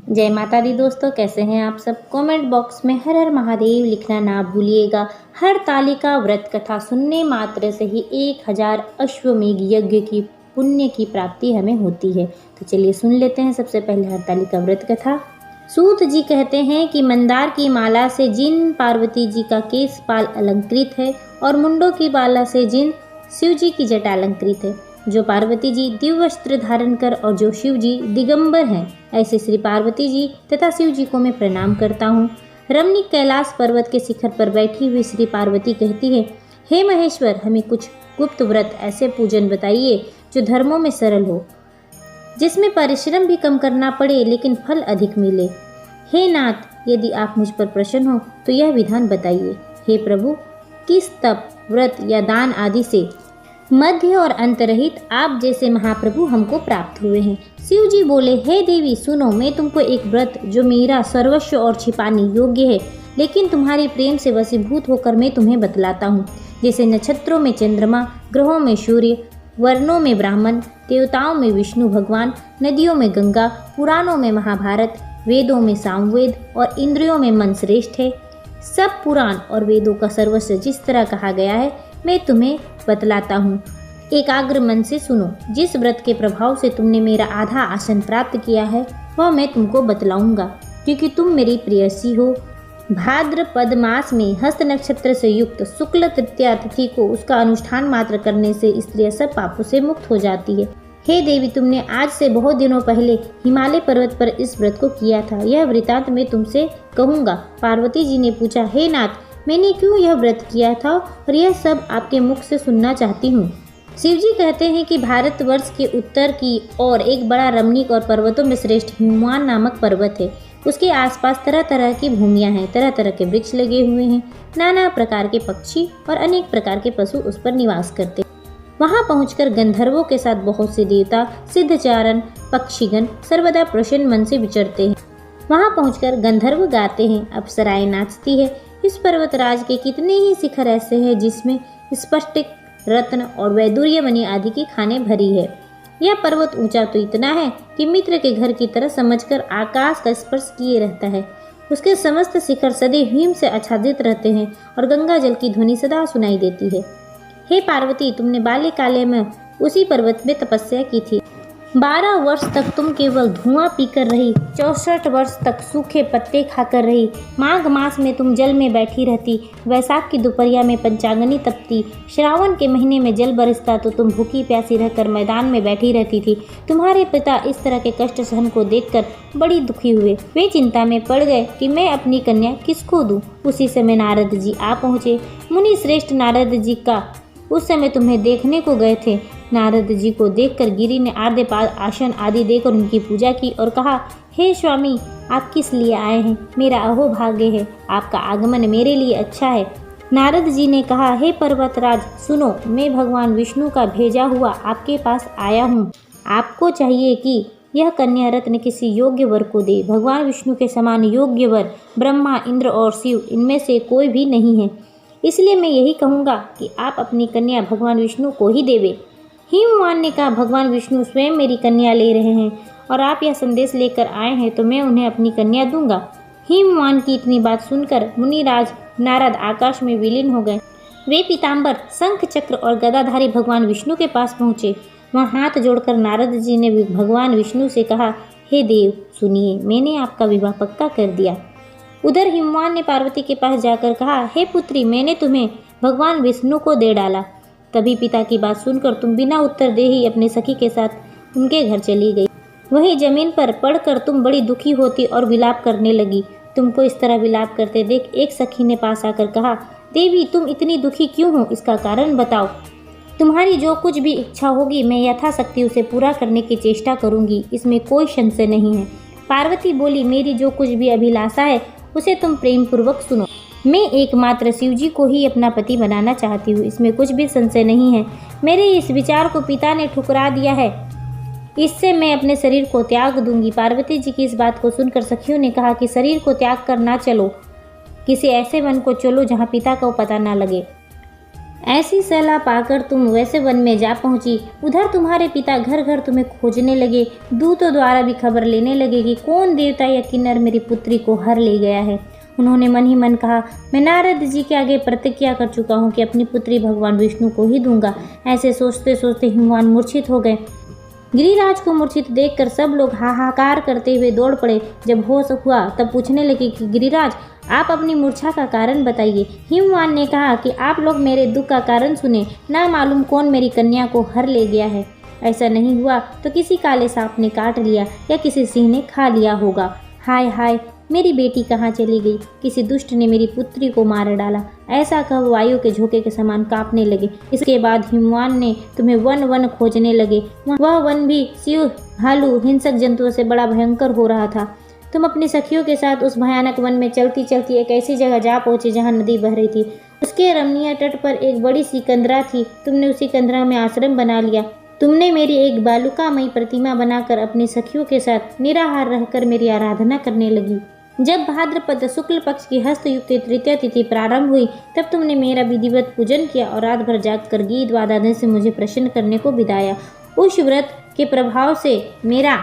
जय माता दी दोस्तों, कैसे हैं आप सब। कमेंट बॉक्स में हर हर महादेव लिखना ना भूलिएगा। हरतालिका व्रत कथा सुनने मात्र से ही 1000 अश्वमेघ यज्ञ की पुण्य की प्राप्ति हमें होती है। तो चलिए सुन लेते हैं सबसे पहले हरतालिका व्रत कथा। सूत जी कहते हैं कि मंदार की माला से जिन पार्वती जी का केश पाल अलंकृत है और मुंडों की माला से जिन शिव जी की जटा अलंकृत है, जो पार्वती जी दिव्य वस्त्र धारण कर और जो शिव जी दिगंबर हैं, ऐसे श्री पार्वती जी तथा शिव जी को मैं प्रणाम करता हूँ। रमणीक कैलाश पर्वत के शिखर पर बैठी हुई श्री पार्वती कहती है, हे महेश्वर, हमें कुछ गुप्त व्रत ऐसे पूजन बताइए जो धर्मों में सरल हो, जिसमें परिश्रम भी कम करना पड़े लेकिन फल अधिक मिले। हे नाथ, यदि आप मुझ पर प्रसन्न हो तो यह विधान बताइए। हे प्रभु, किस तप, व्रत या दान आदि से मध्य और अंतरहित आप जैसे महाप्रभु हमको प्राप्त हुए हैं। शिव जी बोले, हे देवी सुनो, मैं तुमको एक व्रत जो मेरा सर्वस्व और छिपाने योग्य है, लेकिन तुम्हारे प्रेम से वशीभूत होकर मैं तुम्हें बतलाता हूँ। जैसे नक्षत्रों में चंद्रमा, ग्रहों में सूर्य, वर्णों में ब्राह्मण, देवताओं में विष्णु भगवान, नदियों में गंगा, पुराणों में महाभारत, वेदों में सामवेद और इंद्रियों में मन श्रेष्ठ है। सब पुराण और वेदों का सर्वस्व जिस तरह कहा गया है मैं तुम्हें बतलाता हूँ। एकाग्र मन से सुनो। जिस व्रत के प्रभाव से तुमने मेरा आधा आसन प्राप्त किया है वह मैं तुमको बतलाऊंगा, क्योंकि तुम मेरी प्रेयसी हो। भाद्रपद मास में हस्त नक्षत्र से युक्त शुक्ल तृतीया तिथि को उसका अनुष्ठान मात्र करने से स्त्री सब पापों से मुक्त हो जाती है। हे देवी, तुमने आज से बहुत दिनों पहले हिमालय पर्वत पर इस व्रत को किया था। यह वृतांत मैं तुमसे कहूँगा। पार्वती जी ने पूछा, हे नाथ, मैंने क्यों यह व्रत किया था और यह सब आपके मुख से सुनना चाहती हूँ। शिव जी कहते हैं कि भारतवर्ष के उत्तर की ओर एक बड़ा रमणीक और पर्वतों में श्रेष्ठ हिमवान नामक पर्वत है। उसके आसपास तरह तरह की भूमियाँ हैं, तरह तरह के वृक्ष लगे हुए हैं, नाना प्रकार के पक्षी और अनेक प्रकार के पशु उस पर निवास करते हैं। वहाँ पहुंचकर गंधर्वों के साथ बहुत से देवता, सिद्धचारण, पक्षीगण सर्वदा प्रसन्न मन से विचरते हैं। वहाँ पहुंचकर गंधर्व गाते हैं, अप्सराएं नाचती है। इस पर्वतराज के कितने ही शिखर ऐसे हैं जिसमें स्फटिक, रत्न और वैदुर्य मणि आदि की खानें भरी है। यह पर्वत ऊंचा तो इतना है कि मित्र के घर की तरह समझकर आकाश का स्पर्श किए रहता है। उसके समस्त शिखर सदैव हिम से आच्छादित रहते हैं और गंगा जल की ध्वनि सदा सुनाई देती है। हे पार्वती, तुमने बाल्यकाल में उसी पर्वत में तपस्या की थी। 12 वर्ष तक तुम केवल धुआं पीकर रही, 64 वर्ष तक सूखे पत्ते खाकर रही। माघ मास में तुम जल में बैठी रहती, वैशाख की दोपहरिया में पंचाग्नि तपती, श्रावण के महीने में जल बरसता तो तुम भूखी प्यासी रहकर मैदान में बैठी रहती थी। तुम्हारे पिता इस तरह के कष्ट सहन को देखकर बड़ी दुखी हुए। वे चिंता में पड़ गए कि मैं अपनी कन्या किसको दूं। उसी समय नारद जी आ पहुँचे। मुनि श्रेष्ठ नारद जी का उस समय तुम्हें देखने को गए थे। नारद जी को देखकर गिरि ने आर्द्यपाद, आसन आदि देकर उनकी पूजा की और कहा, हे स्वामी, आप किस लिए आए हैं? मेरा अहोभाग्य है, आपका आगमन मेरे लिए अच्छा है। नारद जी ने कहा, हे पर्वतराज सुनो, मैं भगवान विष्णु का भेजा हुआ आपके पास आया हूँ। आपको चाहिए कि यह कन्या रत्न किसी योग्य वर को दे। भगवान विष्णु के समान योग्य वर ब्रह्मा, इंद्र और शिव, इनमें से कोई भी नहीं है। इसलिए मैं यही कहूँगा कि आप अपनी कन्या भगवान विष्णु को ही देवे। हिमवान ने कहा, भगवान विष्णु स्वयं मेरी कन्या ले रहे हैं और आप यह संदेश लेकर आए हैं तो मैं उन्हें अपनी कन्या दूंगा। हिमवान की इतनी बात सुनकर मुनिराज नारद आकाश में विलीन हो गए। वे पीताम्बर, शंख चक्र और गदाधारी भगवान विष्णु के पास पहुँचे। वहाँ हाथ जोड़कर नारद जी ने भगवान विष्णु से कहा, हे देव सुनिए, मैंने आपका विवाह पक्का कर दिया। उधर हिमवान ने पार्वती के पास जाकर कहा, हे पुत्री, मैंने तुम्हें भगवान विष्णु को दे डाला। तभी पिता की बात सुनकर तुम बिना उत्तर दे ही अपने सखी के साथ उनके घर चली गई। वहीं जमीन पर पड़कर तुम बड़ी दुखी होती और विलाप करने लगी। तुमको इस तरह विलाप करते देख एक सखी ने पास आकर कहा, देवी, तुम इतनी दुखी क्यों हो? इसका कारण बताओ। तुम्हारी जो कुछ भी इच्छा होगी मैं यथाशक्ति उसे पूरा करने की चेष्टा करूंगी, इसमें कोई संशय नहीं है। पार्वती बोली, मेरी जो कुछ भी अभिलाषा है उसे तुम प्रेम पूर्वक सुनो। मैं एकमात्र शिव जी को ही अपना पति बनाना चाहती हूँ, इसमें कुछ भी संशय नहीं है। मेरे इस विचार को पिता ने ठुकरा दिया है, इससे मैं अपने शरीर को त्याग दूंगी। पार्वती जी की इस बात को सुनकर सखियों ने कहा कि शरीर को त्याग कर ना चलो, किसी ऐसे वन को चलो जहाँ पिता को पता ना लगे। ऐसी सलाह पाकर तुम वैसे वन में जा पहुंची। उधर तुम्हारे पिता घर घर तुम्हें खोजने लगे। दूतों द्वारा भी खबर लेने लगे कि कौन देवता या किन्नर मेरी पुत्री को हर ले गया है। उन्होंने मन ही मन कहा, मैं नारद जी के आगे प्रतिज्ञा कर चुका हूँ कि अपनी पुत्री भगवान विष्णु को ही दूंगा। ऐसे सोचते सोचते हिमवान मूर्छित हो गए। गिरिराज को मूर्छित देखकर सब लोग हाहाकार करते हुए दौड़ पड़े। जब होश हुआ तब पूछने लगे कि गिरिराज, आप अपनी मूर्छा का कारण बताइए। हिमवान ने कहा कि आप लोग मेरे दुख का कारण सुने, ना मालूम कौन मेरी कन्या को हर ले गया है। ऐसा नहीं हुआ तो किसी काले सांप ने काट लिया या किसी सिंह ने खा लिया होगा। हाय हाय, मेरी बेटी कहाँ चली गई? किसी दुष्ट ने मेरी पुत्री को मार डाला। ऐसा कह वायु के झोंके के समान कांपने लगे। इसके बाद हिमवान ने तुम्हें वन वन खोजने लगे। वह वन भी सिंह, भालू, हिंसक जंतुओं से बड़ा भयंकर हो रहा था। तुम अपनी सखियों के साथ उस भयानक वन में चलती चलती एक ऐसी जगह जा पहुंचे जहां नदी बह रही थी। उसके रमणीय तट पर एक बड़ी सी कंदरा थी। तुमने उसी कंदरा में आश्रम बना लिया। तुमने मेरी एक बालुकामयी प्रतिमा बनाकर अपनी सखियों के साथ निराहार रहकर मेरी आराधना करने लगी। जब भाद्रपद शुक्ल पक्ष की हस्तयुक्त तृतीया तिथि प्रारंभ हुई तब तुमने मेरा विधिवत पूजन किया और रात भर जागकर गीत वादन से मुझे प्रसन्न करने को बिताया। उस व्रत के प्रभाव से मेरा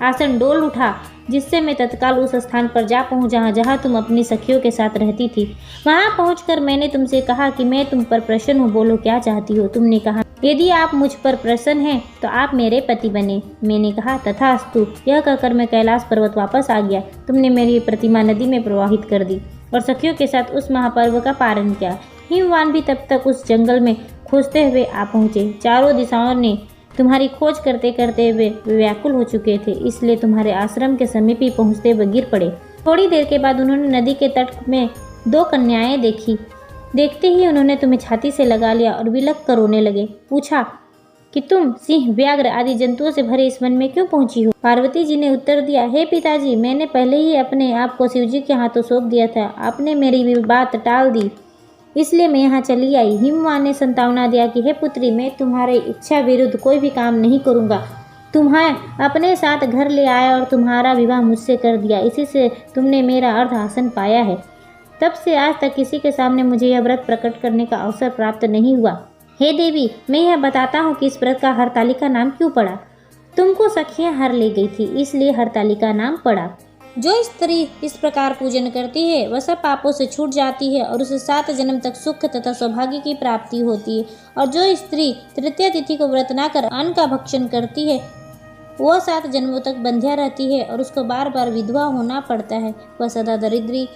आसन डोल उठा, जिससे मैं तत्काल उस स्थान पर जा पहुंचा जहां तुम अपनी सखियों के साथ रहती थी। वहां पहुंचकर मैंने तुमसे कहा कि मैं तुम पर प्रसन्न हूँ, बोलो क्या चाहती हो। तुमने कहा, यदि आप मुझ पर प्रसन्न हैं तो आप मेरे पति बने। मैंने कहा, तथास्तु। यह कहकर मैं कैलाश पर्वत वापस आ गया। तुमने मेरी प्रतिमा नदी में प्रवाहित कर दी और सखियों के साथ उस महापर्व का पारण किया। हिमवान भी तब तक उस जंगल में खोजते हुए आ पहुंचे। चारों दिशाओं ने तुम्हारी खोज करते करते वे व्याकुल हो चुके थे, इसलिए तुम्हारे आश्रम के समीप ही पहुंचते हुए गिर पड़े। थोड़ी देर के बाद उन्होंने नदी के तट में 2 कन्याएं देखी। देखते ही उन्होंने तुम्हें छाती से लगा लिया और विलख कर रोने लगे। पूछा कि तुम सिंह, व्याघ्र आदि जंतुओं से भरे इस वन में क्यों पहुंची हो? पार्वती जी ने उत्तर दिया, हे पिताजी, मैंने पहले ही अपने आप को शिवजी के हाथों सौंप दिया था। आपने मेरी बात टाल दी, इसलिए मैं यहाँ चली आई। हिमवान ने संतावना दिया कि हे पुत्री, मैं तुम्हारे इच्छा विरुद्ध कोई भी काम नहीं करूँगा। तुम्हें अपने साथ घर ले आया और तुम्हारा विवाह मुझसे कर दिया। इसी से तुमने मेरा अर्ध आसन पाया है। तब से आज तक किसी के सामने मुझे यह व्रत प्रकट करने का अवसर प्राप्त नहीं हुआ। हे देवी, मैं यह बताता हूँ कि इस व्रत का हरतालिका नाम क्यों पड़ा। तुमको सखियाँ हर ले गई थी, इसलिए हरतालिका नाम पड़ा। जो स्त्री इस प्रकार पूजन करती है वह सब पापों से छूट जाती है और उसे 7 जन्म तक सुख तथा सौभाग्य की प्राप्ति होती है। और जो स्त्री तृतीया तिथि को व्रत न कर अन्न का भक्षण करती है वह 7 जन्मों तक बंध्या रहती है और उसको बार बार विधवा होना पड़ता है। वह सदा दरिद्री,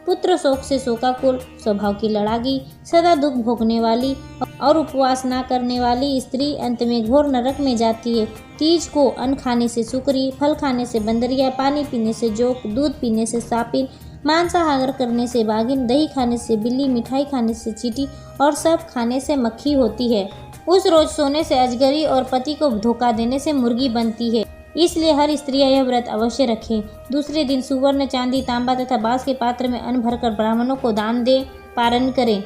पुत्र शोक से शोकाकुल, स्वभाव की लड़ाकी, सदा दुख भोगने वाली और उपवास न करने वाली स्त्री अंत में घोर नरक में जाती है। तीज को अन्न खाने से सुकरी, फल खाने से बंदरिया, पानी पीने से जोक, दूध पीने से सापिन, मांसाहार करने से बाघिन, दही खाने से बिल्ली, मिठाई खाने से चींटी और सब खाने से मक्खी होती है। उस रोज सोने से अजगरी और पति को धोखा देने से मुर्गी बनती है। इसलिए हर स्त्रियां यह व्रत अवश्य रखें। दूसरे दिन सुवर्ण, चांदी, तांबा तथा बांस के पात्र में अन्न भरकर ब्राह्मणों को दान दे पारण करें।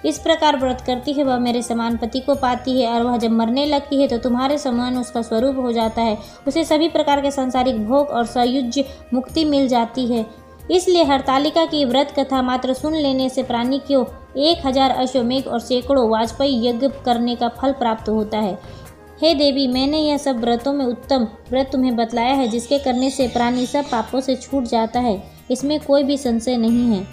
इस प्रकार व्रत करती है वह मेरे समान पति को पाती है और वह जब मरने लगती है तो तुम्हारे समान उसका स्वरूप हो जाता है। उसे सभी प्रकार के सांसारिक भोग और सायुज्य मुक्ति मिल जाती है। इसलिए हरतालिका की व्रत कथा मात्र सुन लेने से प्राणी को 1000 अश्वमेघ और सैकड़ों वाजपेयी यज्ञ करने का फल प्राप्त होता है। हे देवी, मैंने यह सब व्रतों में उत्तम व्रत तुम्हें बतलाया है, जिसके करने से प्राणी सब पापों से छूट जाता है। इसमें कोई भी संशय नहीं है।